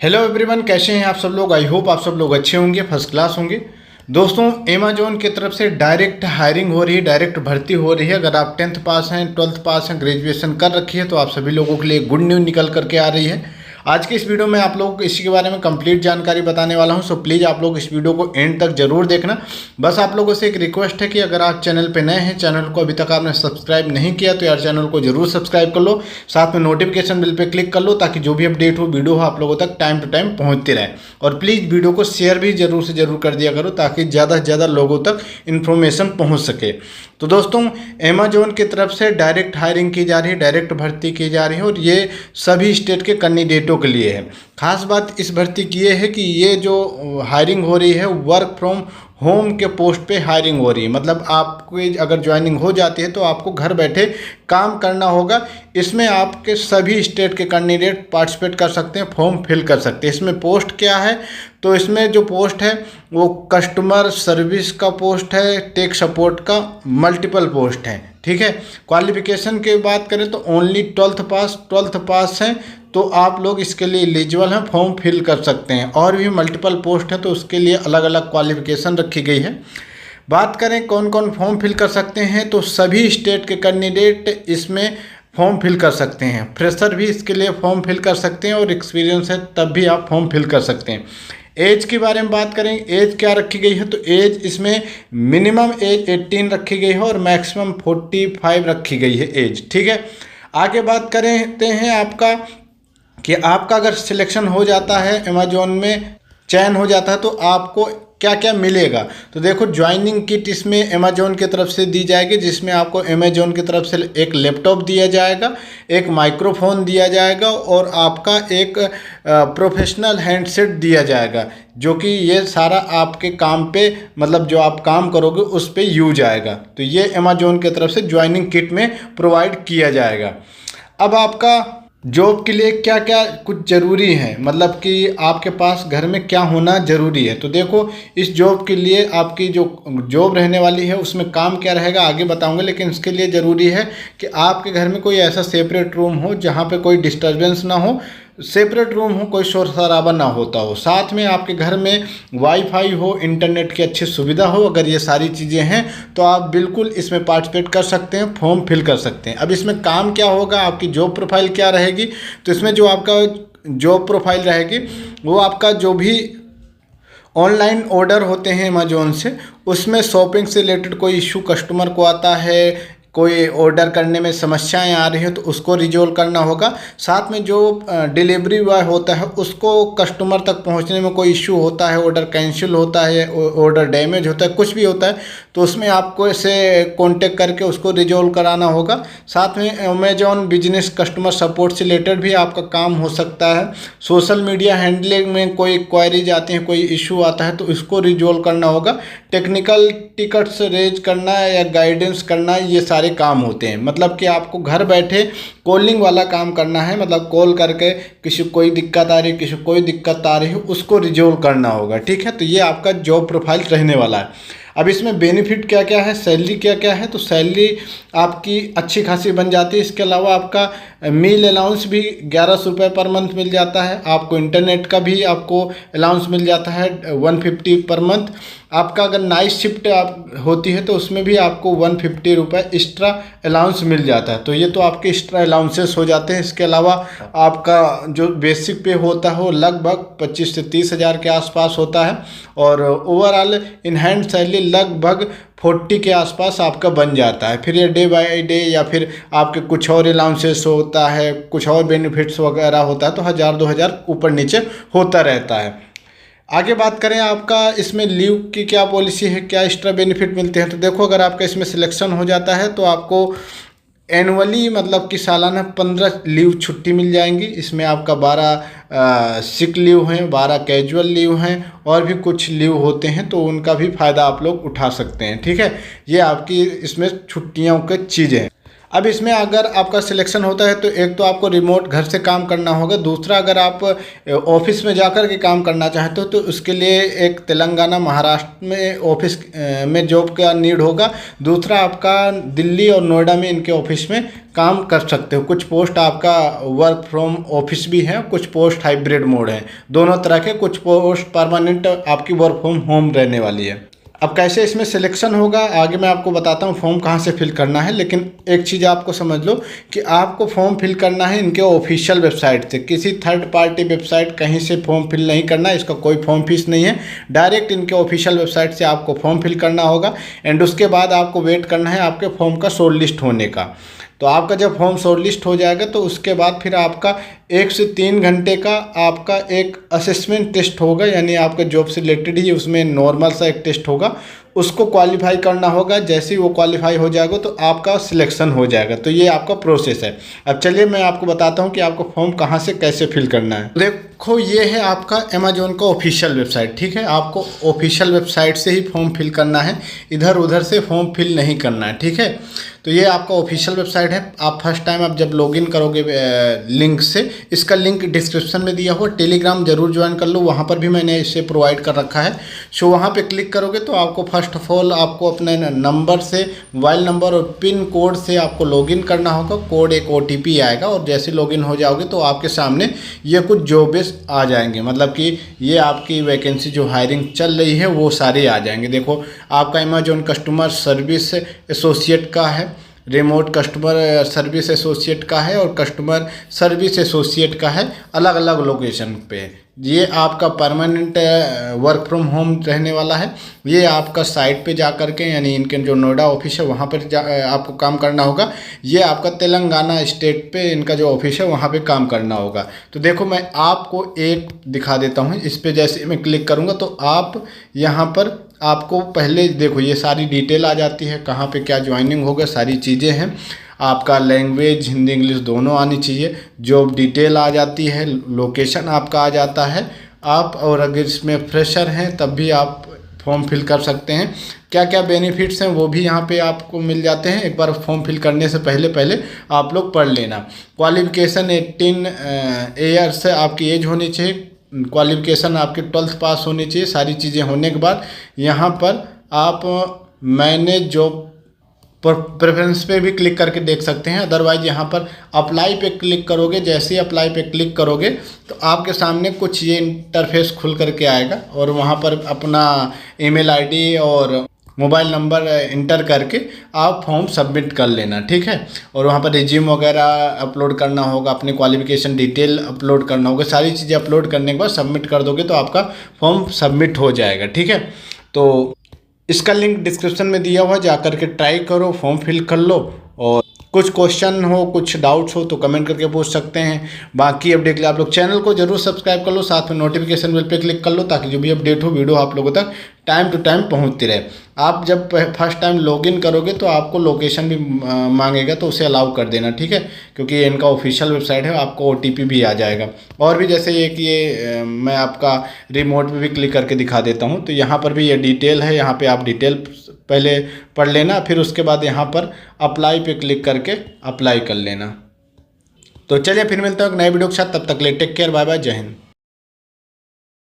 Hello everyone, कैसे हैं आप सब लोग। आई होप आप सब लोग अच्छे होंगे, फर्स्ट क्लास होंगे। दोस्तों, अमेजोन की तरफ से डायरेक्ट हायरिंग हो रही है, डायरेक्ट भर्ती हो रही है। अगर आप 10th पास हैं, 12th पास हैं, ग्रेजुएशन कर रखी है तो आप सभी लोगों के लिए गुड न्यूज़ निकल करके आ रही है। आज की इस वीडियो में आप लोगों को इसी के बारे में कंप्लीट जानकारी बताने वाला हूं। सो प्लीज़ आप लोग इस वीडियो को एंड तक जरूर देखना। बस आप लोगों से एक रिक्वेस्ट है कि अगर आप चैनल पे नए हैं, चैनल को अभी तक आपने सब्सक्राइब नहीं किया तो यार चैनल को जरूर सब्सक्राइब कर लो। साथ में नोटिफिकेशन बिल पे क्लिक कर लो ताकि जो भी अपडेट हो, वीडियो हो, आप लोगों तक टाइम टू टाइम पहुँचती रहे। और प्लीज़ वीडियो को शेयर भी जरूर से जरूर कर दिया करो ताकि ज़्यादा से ज़्यादा लोगों तक इन्फॉर्मेशन पहुँच सके। तो दोस्तों, अमेजोन की तरफ से डायरेक्ट हायरिंग की जा रही है, डायरेक्ट भर्ती की जा रही है और ये सभी स्टेट के कैंडिडेटों के लिए है। खास बात इस भर्ती की ये है कि ये जो हायरिंग हो रही है वर्क फ्रॉम होम के पोस्ट पे हायरिंग हो रही है। मतलब आपको अगर ज्वाइनिंग हो जाती है तो आपको घर बैठे काम करना होगा। इसमें आपके सभी स्टेट के कैंडिडेट पार्टिसिपेट कर सकते हैं, फॉर्म फिल कर सकते हैं। इसमें पोस्ट क्या है, तो इसमें जो पोस्ट है वो कस्टमर सर्विस का पोस्ट है, टेक सपोर्ट का मल्टीपल पोस्ट है। ठीक है। क्वालिफिकेशन की बात करें तो ओनली 12th पास हैं तो आप लोग इसके लिए एलिजिबल हैं, फॉर्म फिल कर सकते हैं। और भी मल्टीपल पोस्ट है तो उसके लिए अलग अलग क्वालिफिकेशन रखी गई है। बात करें कौन कौन फॉर्म फिल कर सकते हैं, तो सभी स्टेट के कैंडिडेट इसमें फॉर्म फिल कर सकते हैं। फ्रेशर भी इसके लिए फॉर्म फिल कर सकते हैं और एक्सपीरियंस है तब भी आप फॉर्म फिल कर सकते हैं। एज के बारे में बात करें, एज क्या रखी गई है, तो एज इसमें मिनिमम एज 18 रखी गई है और मैक्सिमम 45 रखी गई है एज। ठीक है। आगे बात करते हैं आपका कि आपका अगर सिलेक्शन हो जाता है, अमेजोन में चयन हो जाता है तो आपको क्या क्या मिलेगा। तो देखो, ज्वाइनिंग किट इसमें अमेजोन की तरफ से दी जाएगी जिसमें आपको अमेजोन की तरफ से एक लैपटॉप दिया जाएगा, एक माइक्रोफोन दिया जाएगा और आपका एक प्रोफेशनल हैंडसेट दिया जाएगा जो कि ये सारा आपके काम पे, मतलब जो आप काम करोगे उस पे यूज आएगा। तो ये अमेजोन की तरफ से ज्वाइनिंग किट में प्रोवाइड किया जाएगा। अब आपका जॉब के लिए क्या क्या कुछ ज़रूरी है, मतलब कि आपके पास घर में क्या होना ज़रूरी है। तो देखो, इस जॉब के लिए आपकी जो जॉब रहने वाली है उसमें काम क्या रहेगा आगे बताऊंगा, लेकिन इसके लिए ज़रूरी है कि आपके घर में कोई ऐसा सेपरेट रूम हो जहाँ पे कोई डिस्टर्बेंस ना हो, सेपरेट रूम हो, कोई शोर शराबा ना होता हो, साथ में आपके घर में वाईफाई हो, इंटरनेट की अच्छी सुविधा हो। अगर ये सारी चीज़ें हैं तो आप बिल्कुल इसमें पार्टिसिपेट कर सकते हैं, फॉर्म फिल कर सकते हैं। अब इसमें काम क्या होगा, आपकी जॉब प्रोफाइल क्या रहेगी, तो इसमें जो आपका जॉब प्रोफाइल रहेगी वो आपका जो भी ऑनलाइन ऑर्डर होते हैं अमेजोन से, उसमें शॉपिंग से रिलेटेड कोई इशू कस्टमर को आता है, कोई ऑर्डर करने में समस्याएं आ रही हैं तो उसको रिजोल्व करना होगा। साथ में जो डिलीवरी बॉय होता है उसको कस्टमर तक पहुंचने में कोई इशू होता है, ऑर्डर कैंसिल होता है, ऑर्डर डैमेज होता है, कुछ भी होता है तो उसमें आपको ऐसे कांटेक्ट करके उसको रिजोल्व कराना होगा। साथ में अमेजॉन बिजनेस कस्टमर सपोर्ट से रिलेटेड भी आपका काम हो सकता है। सोशल मीडिया हैंडलिंग में कोई क्वेरीज आती हैं, कोई इशू आता है तो इसको रिजोल्व करना होगा। टेक्निकल टिकट्स रेज करना या गाइडेंस करना, ये सारे काम होते हैं। मतलब कि आपको घर बैठे कॉलिंग वाला काम करना है, मतलब कॉल करके किसी को कोई दिक्कत आ रही है, किसी को कोई दिक्कत आ रही है, उसको रिजोल्व करना होगा। ठीक है। तो ये आपका जॉब प्रोफाइल रहने वाला है। अब इसमें बेनिफिट क्या क्या है, सैलरी क्या क्या है, तो सैलरी आपकी अच्छी खासी बन जाती है। इसके अलावा आपका मील अलाउंस भी 1100 रुपये पर मंथ मिल जाता है। आपको इंटरनेट का भी आपको अलाउंस मिल जाता है 150 पर मंथ। आपका अगर नाइट शिफ्ट होती है तो उसमें भी आपको 150 रुपये एक्स्ट्रा अलाउंस मिल जाता है। तो ये तो आपके एक्स्ट्रा अलाउंसेस हो जाते हैं। इसके अलावा आपका जो बेसिक पे होता है वो लगभग 25 से 30 हज़ार के आसपास होता है और ओवरऑल इन हैंड सैलरी लगभग 40 के आसपास आपका बन जाता है। फिर ये डे बाय डे या फिर आपके कुछ और अलाउंसेस होता है, कुछ और बेनिफिट्स वगैरह होता है तो 1000-2000 ऊपर नीचे होता रहता है। आगे बात करें आपका इसमें लीव की क्या पॉलिसी है, क्या एक्स्ट्रा बेनिफिट मिलते हैं, तो देखो, अगर आपका इसमें सिलेक्शन हो जाता है तो आपको एनुअली, मतलब कि सालाना 15 लीव छुट्टी मिल जाएंगी। इसमें आपका 12 सिक लीव हैं, 12 कैजुअल लीव हैं और भी कुछ लीव होते हैं तो उनका भी फ़ायदा आप लोग उठा सकते हैं। ठीक है। ये आपकी इसमें छुट्टियों की चीज़ें हैं। अब इसमें अगर आपका सिलेक्शन होता है तो एक तो आपको रिमोट घर से काम करना होगा, दूसरा अगर आप ऑफिस में जाकर के काम करना चाहते हो तो उसके लिए एक तेलंगाना महाराष्ट्र में ऑफिस में जॉब का नीड होगा, दूसरा आपका दिल्ली और नोएडा में इनके ऑफिस में काम कर सकते हो। कुछ पोस्ट आपका वर्क फ्रॉम ऑफिस भी है, कुछ पोस्ट हाइब्रिड मोड है, दोनों तरह के। कुछ पोस्ट परमानेंट आपकी वर्क फ्रॉम होम रहने वाली है। अब कैसे इसमें सिलेक्शन होगा आगे मैं आपको बताता हूँ, फॉर्म कहाँ से फिल करना है। लेकिन एक चीज़ आपको समझ लो कि आपको फॉर्म फिल करना है इनके ऑफिशियल वेबसाइट से, किसी थर्ड पार्टी वेबसाइट कहीं से फॉर्म फिल नहीं करना है। इसका कोई फॉर्म फीस नहीं है, डायरेक्ट इनके ऑफिशियल वेबसाइट से आपको फॉर्म फिल करना होगा। एंड उसके बाद आपको वेट करना है आपके फॉर्म का शॉर्ट लिस्ट होने का। तो आपका जब फॉर्म शॉर्ट लिस्ट हो जाएगा तो उसके बाद फिर आपका 1 से 3 घंटे का आपका एक असेसमेंट टेस्ट होगा, यानी आपके जॉब से रिलेटेड ही उसमें नॉर्मल सा एक टेस्ट होगा, उसको क्वालिफाई करना होगा। जैसे ही वो क्वालिफाई हो जाएगा तो आपका सिलेक्शन हो जाएगा। तो ये आपका प्रोसेस है। अब चलिए मैं आपको बताता हूँ कि आपको फॉर्म कहाँ से कैसे फिल करना है। देखो ये है आपका अमेजोन का ऑफिशियल वेबसाइट, ठीक है। आपको ऑफिशियल वेबसाइट से ही फॉर्म फिल करना है, इधर उधर से फॉर्म फिल नहीं करना है, ठीक है। तो ये आपका ऑफिशियल वेबसाइट है। आप फर्स्ट टाइम आप जब लॉगिन करोगे लिंक से, इसका लिंक डिस्क्रिप्शन में दिया हुआ, टेलीग्राम जरूर ज्वाइन कर लो, वहाँ पर भी मैंने इसे प्रोवाइड कर रखा है। सो वहाँ पे क्लिक करोगे तो आपको फर्स्ट ऑफ ऑल आपको अपने नंबर से, मोबाइल नंबर और पिन कोड से आपको लॉगिन करना होगा। कोड एक OTP आएगा और जैसे लॉगिन हो जाओगे तो आपके सामने ये कुछ जॉब्स आ जाएंगे, मतलब कि ये आपकी वैकेंसी जो हायरिंग चल रही है वो सारे आ जाएंगे। देखो आपका अमेजोन कस्टमर सर्विस एसोसिएट का है, रिमोट कस्टमर सर्विस एसोसिएट का है और कस्टमर सर्विस एसोसिएट का है, अलग अलग लोकेशन पे। ये आपका परमानेंट वर्क फ्रॉम होम रहने वाला है। ये आपका साइट पे जा कर के, यानी इनके जो नोएडा ऑफिस है वहाँ पर आपको काम करना होगा। ये आपका तेलंगाना स्टेट पे इनका जो ऑफिस है वहाँ पे काम करना होगा। तो देखो मैं आपको एक दिखा देता हूँ, इस पर जैसे मैं क्लिक करूँगा तो आप यहाँ पर आपको पहले देखो ये सारी डिटेल आ जाती है, कहाँ पे क्या ज्वाइनिंग होगा, सारी चीज़ें हैं। आपका लैंग्वेज हिंदी इंग्लिश दोनों आनी चाहिए, जॉब डिटेल आ जाती है, लोकेशन आपका आ जाता है। आप और अगर इसमें फ्रेशर हैं तब भी आप फॉर्म फिल कर सकते हैं। क्या क्या बेनिफिट्स हैं वो भी यहाँ पे आपको मिल जाते हैं। एक बार फॉर्म फिल करने से पहले आप लोग पढ़ लेना। क्वालिफिकेशन 18 ईयर से आपकी एज होनी चाहिए, क्वालिफिकेशन आपके 12th पास होनी चाहिए। सारी चीज़ें होने के बाद यहाँ पर आप मैनेज जॉब प्रेफरेंस पे भी क्लिक करके देख सकते हैं। अदरवाइज यहाँ पर अप्लाई पे क्लिक करोगे, जैसे ही अप्लाई पे क्लिक करोगे तो आपके सामने कुछ ये इंटरफेस खुल करके आएगा और वहाँ पर अपना ईमेल आईडी और मोबाइल नंबर इंटर करके आप फॉर्म सबमिट कर लेना, ठीक है। और वहाँ पर रिज्यूम वगैरह अपलोड करना होगा, अपनी क्वालिफिकेशन डिटेल अपलोड करना होगा। सारी चीज़ें अपलोड करने के बाद सबमिट कर दोगे तो आपका फॉर्म सबमिट हो जाएगा, ठीक है। तो इसका लिंक डिस्क्रिप्शन में दिया हुआ, जाकर के ट्राई करो, फॉर्म फिल कर लो। और कुछ क्वेश्चन हो, कुछ डाउट्स हो तो कमेंट करके पूछ सकते हैं। बाकी अपडेट के लिए आप लोग चैनल को जरूर सब्सक्राइब कर लो, साथ में नोटिफिकेशन बेल पे क्लिक कर लो ताकि जो भी अपडेट हो वीडियो आप लोगों तक टाइम टू टाइम पहुंचती रहे। आप जब फर्स्ट टाइम लॉगिन करोगे तो आपको लोकेशन भी मांगेगा, तो उसे अलाउ कर देना, ठीक है, क्योंकि ये इनका ऑफिशियल वेबसाइट है। आपको OTP भी आ जाएगा। और भी जैसे ये मैं आपका रिमोट पे भी क्लिक करके दिखा देता हूँ। तो यहाँ पर भी ये डिटेल है, यहाँ पे आप डिटेल पहले पढ़ लेना, फिर उसके बाद यहाँ पर अप्लाई पे क्लिक करके अप्लाई कर लेना। तो चलिए फिर मिलते हैं एक नए वीडियो के साथ, तब तक ले टेक केयर, बाय बाय, जय हिंद।